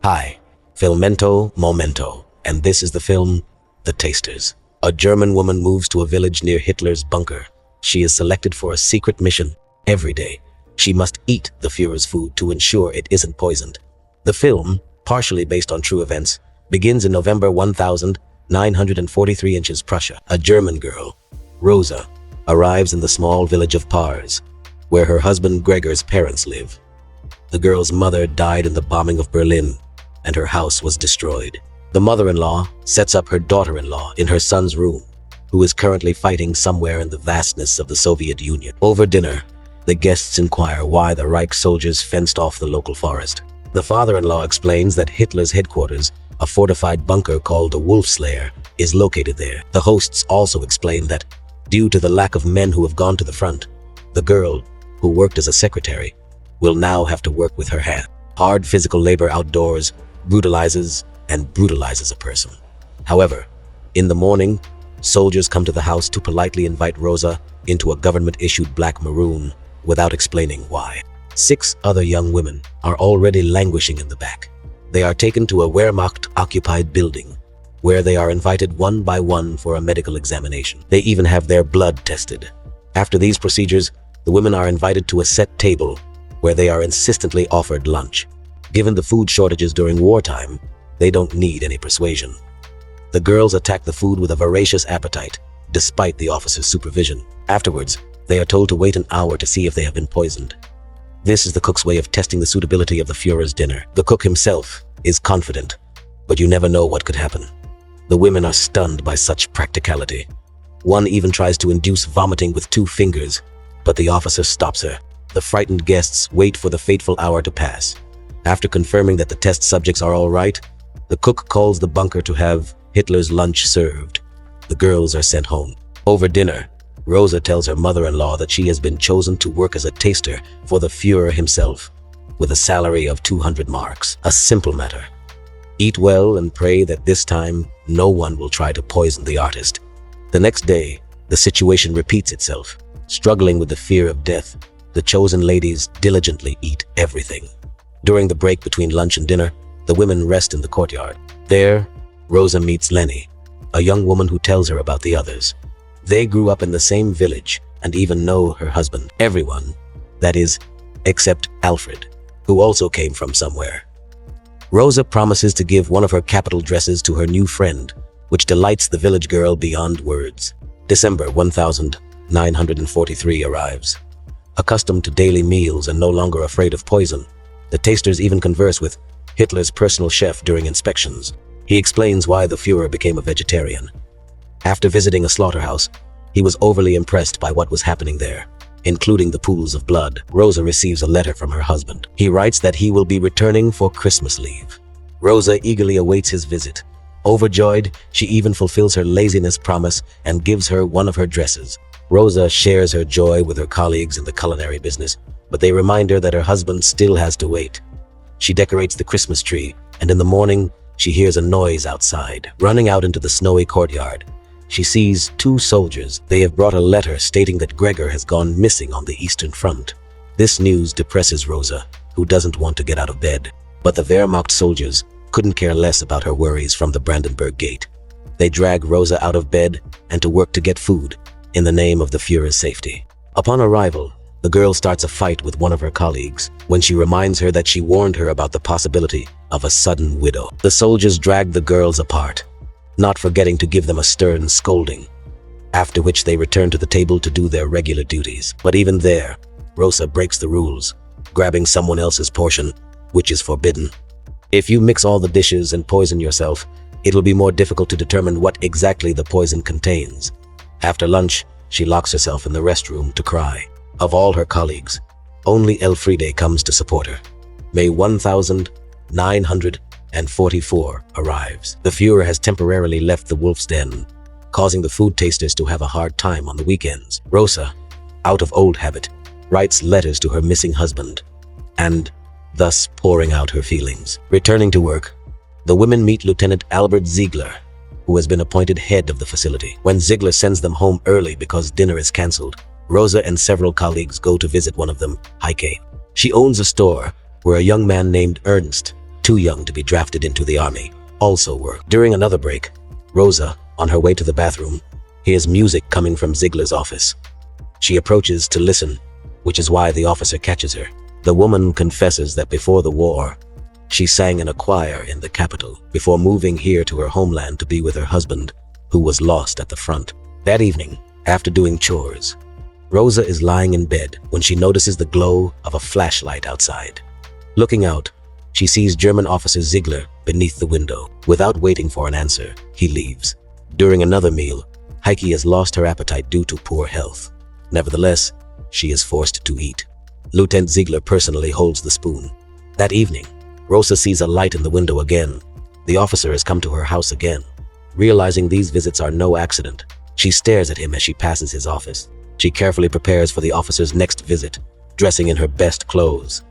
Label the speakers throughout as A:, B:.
A: Hi, Filmento Momento, and this is the film The Tasters. A German woman moves to a village near Hitler's bunker. She is selected for a secret mission. Every day, she must eat the Führer's food to ensure it isn't poisoned. The film, partially based on true events, begins in November 1943 in Prussia. A German girl, Rosa, arrives in the small village of Pars, where her husband Gregor's parents live. The girl's mother died in the bombing of Berlin, and her house was destroyed. The mother-in-law sets up her daughter-in-law in her son's room, who is currently fighting somewhere in the vastness of the Soviet Union. Over dinner, the guests inquire why the Reich soldiers fenced off the local forest. The father-in-law explains that Hitler's headquarters, a fortified bunker called the Wolf's Lair, is located there. The hosts also explain that, due to the lack of men who have gone to the front, the girl, who worked as a secretary, will now have to work with her hand. Hard physical labor outdoors brutalizes a person. However, in the morning, soldiers come to the house to politely invite Rosa into a government-issued black maroon without explaining why. 6 other young women are already languishing in the back. They are taken to a Wehrmacht-occupied building, where they are invited one by one for a medical examination. They even have their blood tested. After these procedures, the women are invited to a set table where they are insistently offered lunch. Given the food shortages during wartime, they don't need any persuasion. The girls attack the food with a voracious appetite, despite the officer's supervision. Afterwards, they are told to wait an hour to see if they have been poisoned. This is the cook's way of testing the suitability of the Führer's dinner. The cook himself is confident, but you never know what could happen. The women are stunned by such practicality. One even tries to induce vomiting with 2 fingers, but the officer stops her. The frightened guests wait for the fateful hour to pass. After confirming that the test subjects are all right, the cook calls the bunker to have Hitler's lunch served. The girls are sent home. Over dinner, Rosa tells her mother-in-law that she has been chosen to work as a taster for the Führer himself, with a salary of 200 marks. A simple matter. Eat well and pray that this time no one will try to poison the artist. The next day, the situation repeats itself. Struggling with the fear of death, the chosen ladies diligently eat everything. During the break between lunch and dinner, the women rest in the courtyard. There, Rosa meets Lenny, a young woman who tells her about the others. They grew up in the same village and even know her husband. Everyone, that is, except Alfred, who also came from somewhere. Rosa promises to give one of her capital dresses to her new friend, which delights the village girl beyond words. December 1943 arrives. Accustomed to daily meals and no longer afraid of poison, the tasters even converse with Hitler's personal chef during inspections. He explains why the Führer became a vegetarian. After visiting a slaughterhouse, he was overly impressed by what was happening there, including the pools of blood. Rosa receives a letter from her husband. He writes that he will be returning for Christmas leave. Rosa eagerly awaits his visit. Overjoyed, she even fulfills her laziness promise and gives her one of her dresses. Rosa shares her joy with her colleagues in the culinary business, but they remind her that her husband still has to wait. She decorates the Christmas tree, and in the morning, she hears a noise outside. Running out into the snowy courtyard, she sees 2 soldiers. They have brought a letter stating that Gregor has gone missing on the Eastern Front. This news depresses Rosa, who doesn't want to get out of bed. But the Wehrmacht soldiers couldn't care less about her worries from the Brandenburg Gate. They drag Rosa out of bed and to work to get food, in the name of the Führer's safety. Upon arrival, the girl starts a fight with one of her colleagues when she reminds her that she warned her about the possibility of a sudden widow. The soldiers drag the girls apart, not forgetting to give them a stern scolding, after which they return to the table to do their regular duties. But even there, Rosa breaks the rules, grabbing someone else's portion, which is forbidden. If you mix all the dishes and poison yourself, it'll be more difficult to determine what exactly the poison contains. After lunch, she locks herself in the restroom to cry. Of all her colleagues, only Elfriede comes to support her. May 1944 arrives. The Führer has temporarily left the wolf's den, causing the food tasters to have a hard time on the weekends. Rosa, out of old habit, writes letters to her missing husband, and thus pouring out her feelings. Returning to work, the women meet Lieutenant Albert Ziegler, who has been appointed head of the facility. When Ziegler sends them home early because dinner is cancelled, Rosa and several colleagues go to visit one of them, Heike. She owns a store where a young man named Ernst too young to be drafted into the army, also worked. During another break, Rosa, on her way to the bathroom, hears music coming from Ziegler's office. She approaches to listen, which is why the officer catches her. The woman confesses that before the war, she sang in a choir in the capital before moving here to her homeland to be with her husband, who was lost at the front. That evening, after doing chores, Rosa is lying in bed when she notices the glow of a flashlight outside. Looking out, she sees German officer Ziegler beneath the window. Without waiting for an answer, he leaves. During another meal, Heike has lost her appetite due to poor health. Nevertheless, she is forced to eat. Lieutenant Ziegler personally holds the spoon. That evening, Rosa sees a light in the window again. The officer has come to her house again. Realizing these visits are no accident, she stares at him as she passes his office. She carefully prepares for the officer's next visit, dressing in her best clothes.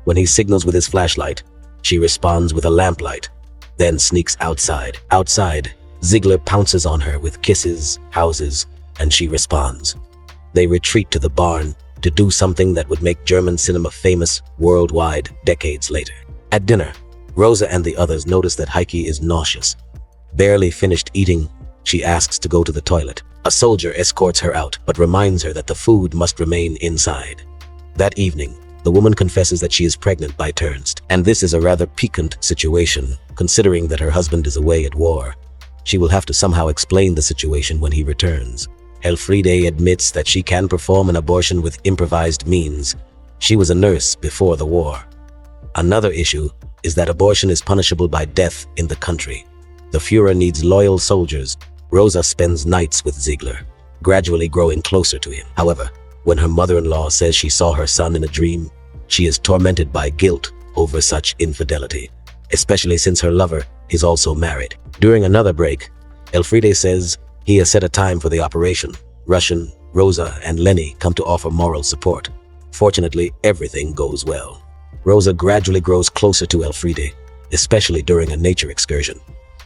A: When he signals with his flashlight, she responds with a lamplight, then sneaks outside. Outside, Ziegler pounces on her with kisses, houses, and she responds. They retreat to the barn to do something that would make German cinema famous worldwide decades later. At dinner, Rosa and the others notice that Heike is nauseous. Barely finished eating, she asks to go to the toilet. A soldier escorts her out, but reminds her that the food must remain inside. That evening, the woman confesses that she is pregnant by Turnst, and this is a rather piquant situation, considering that her husband is away at war. She will have to somehow explain the situation when he returns. Elfriede admits that she can perform an abortion with improvised means. She was a nurse before the war. Another issue is that abortion is punishable by death in the country. The Führer needs loyal soldiers. Rosa spends nights with Ziegler, gradually growing closer to him. However, when her mother-in-law says she saw her son in a dream, she is tormented by guilt over such infidelity, especially since her lover is also married. During another break, Elfriede says he has set a time for the operation. Russian, Rosa, and Lenny come to offer moral support. Fortunately, everything goes well. Rosa gradually grows closer to Elfriede, especially during a nature excursion,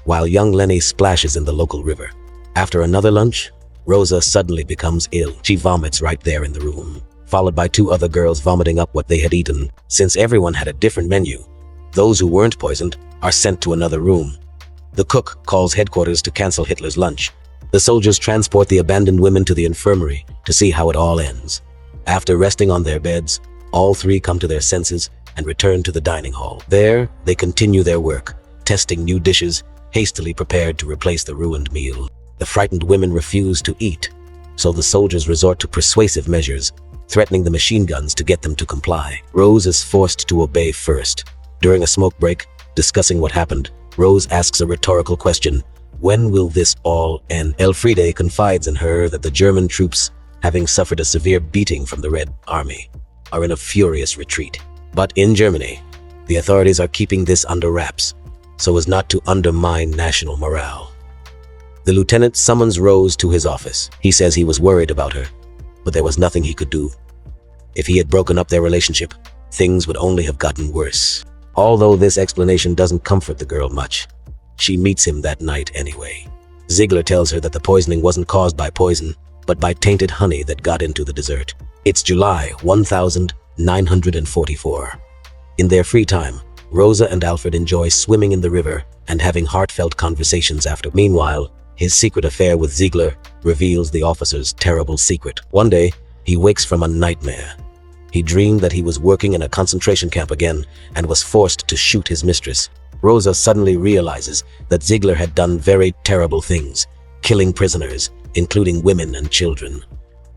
A: while young Lenny splashes in the local river. After another lunch, Rosa suddenly becomes ill. She vomits right there in the room, followed by two other girls vomiting up what they had eaten. Since everyone had a different menu, those who weren't poisoned are sent to another room. The cook calls headquarters to cancel Hitler's lunch. The soldiers transport the abandoned women to the infirmary to see how it all ends. After resting on their beds, all three come to their senses and return to the dining hall. There, they continue their work, testing new dishes, hastily prepared to replace the ruined meal. The frightened women refuse to eat, so the soldiers resort to persuasive measures, threatening the machine guns to get them to comply. Rose is forced to obey first. During a smoke break, discussing what happened, Rose asks a rhetorical question: when will this all end? Elfriede confides in her that the German troops, having suffered a severe beating from the Red Army, are in a furious retreat. But in Germany, the authorities are keeping this under wraps, so as not to undermine national morale. The lieutenant summons Rose to his office. He says he was worried about her, but there was nothing he could do. If he had broken up their relationship, things would only have gotten worse. Although this explanation doesn't comfort the girl much, she meets him that night anyway. Ziegler tells her that the poisoning wasn't caused by poison, but by tainted honey that got into the dessert. It's July 1944. In their free time, Rosa and Alfred enjoy swimming in the river and having heartfelt conversations after. Meanwhile, his secret affair with Ziegler reveals the officer's terrible secret. One day, he wakes from a nightmare. He dreamed that he was working in a concentration camp again and was forced to shoot his mistress. Rosa suddenly realizes that Ziegler had done very terrible things, killing prisoners, including women and children.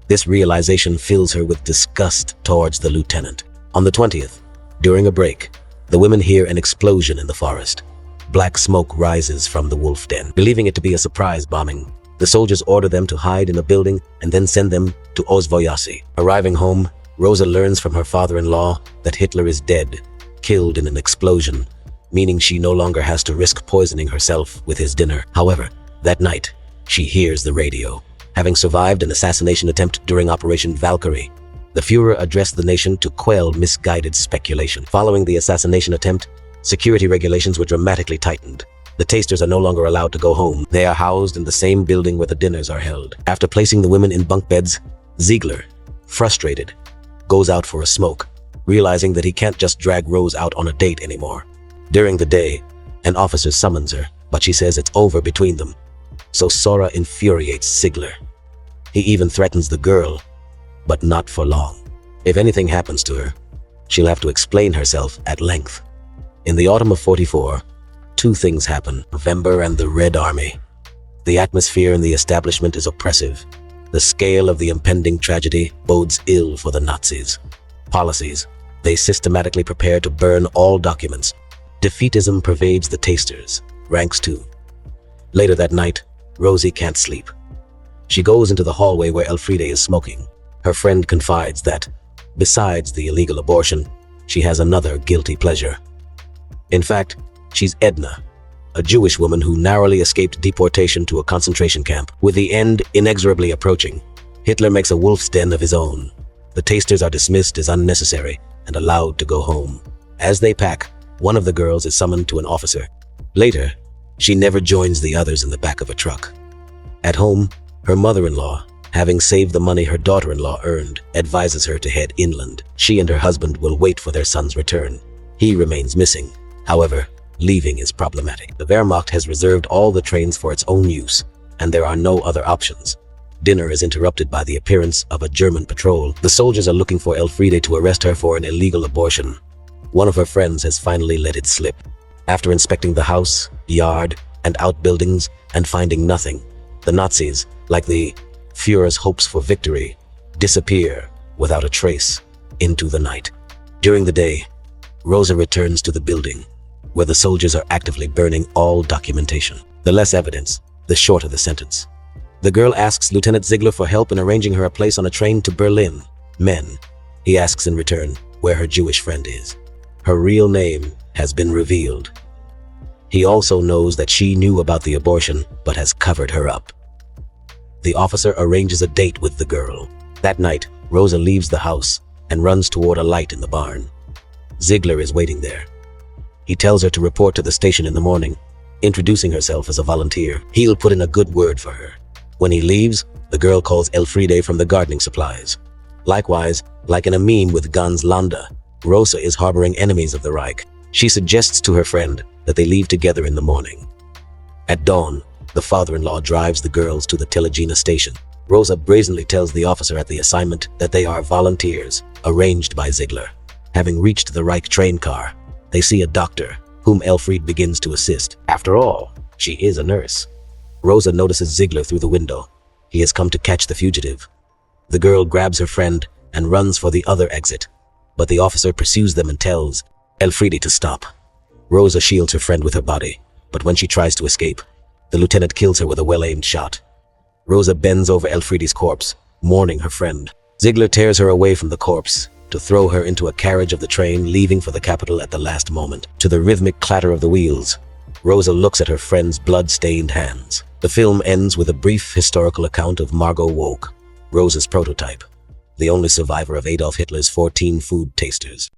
A: This realization fills her with disgust towards the lieutenant. On the 20th, during a break, the women hear an explosion in the forest. Black smoke rises from the wolf den. Believing it to be a surprise bombing, the soldiers order them to hide in a building and then send them to Osvojaci. Arriving home, Rosa learns from her father-in-law that Hitler is dead, killed in an explosion, meaning she no longer has to risk poisoning herself with his dinner. However, that night, she hears the radio. Having survived an assassination attempt during Operation Valkyrie, the Führer addressed the nation to quell misguided speculation. Following the assassination attempt, security regulations were dramatically tightened. The tasters are no longer allowed to go home. They are housed in the same building where the dinners are held. After placing the women in bunk beds, Ziegler, frustrated, goes out for a smoke, realizing that he can't just drag Rose out on a date anymore. During the day, an officer summons her, but she says it's over between them. So Sora infuriates Ziegler. He even threatens the girl, but not for long. If anything happens to her, she'll have to explain herself at length. In the autumn of 44, two things happen: November and the Red Army. The atmosphere in the establishment is oppressive. The scale of the impending tragedy bodes ill for the Nazis. Policies: they systematically prepare to burn all documents. Defeatism pervades the tasters, ranks too. Later that night, Rosie can't sleep. She goes into the hallway where Elfriede is smoking. Her friend confides that, besides the illegal abortion, she has another guilty pleasure. In fact, she's Edna, a Jewish woman who narrowly escaped deportation to a concentration camp. With the end inexorably approaching, Hitler makes a wolf's den of his own. The tasters are dismissed as unnecessary and allowed to go home. As they pack, one of the girls is summoned to an officer. Later, she never joins the others in the back of a truck. At home, her mother-in-law, having saved the money her daughter-in-law earned, advises her to head inland. She and her husband will wait for their son's return. He remains missing. However, leaving is problematic. The Wehrmacht has reserved all the trains for its own use, and there are no other options. Dinner is interrupted by the appearance of a German patrol. The soldiers are looking for Elfriede to arrest her for an illegal abortion. One of her friends has finally let it slip. After inspecting the house, yard, and outbuildings and finding nothing, the Nazis, like the Führer's hopes for victory, disappear without a trace into the night. During the day, Rosa returns to the building, where the soldiers are actively burning all documentation. The less evidence, the shorter the sentence. The girl asks Lieutenant Ziegler for help in arranging her a place on a train to Berlin. Men, he asks in return where her Jewish friend is. Her real name has been revealed. He also knows that she knew about the abortion, but has covered her up. The officer arranges a date with the girl. That night, Rosa leaves the house and runs toward a light in the barn. Ziegler is waiting there. He tells her to report to the station in the morning, introducing herself as a volunteer. He'll put in a good word for her. When he leaves, the girl calls Elfriede from the gardening supplies. Likewise, like in a meme with Ganz Landa, Rosa is harboring enemies of the Reich. She suggests to her friend that they leave together in the morning. At dawn, the father-in-law drives the girls to the Telegina station. Rosa brazenly tells the officer at the assignment that they are volunteers, arranged by Ziegler. Having reached the Reich train car, they see a doctor, whom Elfriede begins to assist. After all, she is a nurse. Rosa notices Ziegler through the window. He has come to catch the fugitive. The girl grabs her friend and runs for the other exit, but the officer pursues them and tells Elfriede to stop. Rosa shields her friend with her body, but when she tries to escape, the lieutenant kills her with a well-aimed shot. Rosa bends over Elfriede's corpse, mourning her friend. Ziegler tears her away from the corpse to throw her into a carriage of the train leaving for the capital at the last moment. To the rhythmic clatter of the wheels, Rosa looks at her friend's blood-stained hands. The film ends with a brief historical account of Margot Woke, Rosa's prototype, the only survivor of Adolf Hitler's 14 food tasters.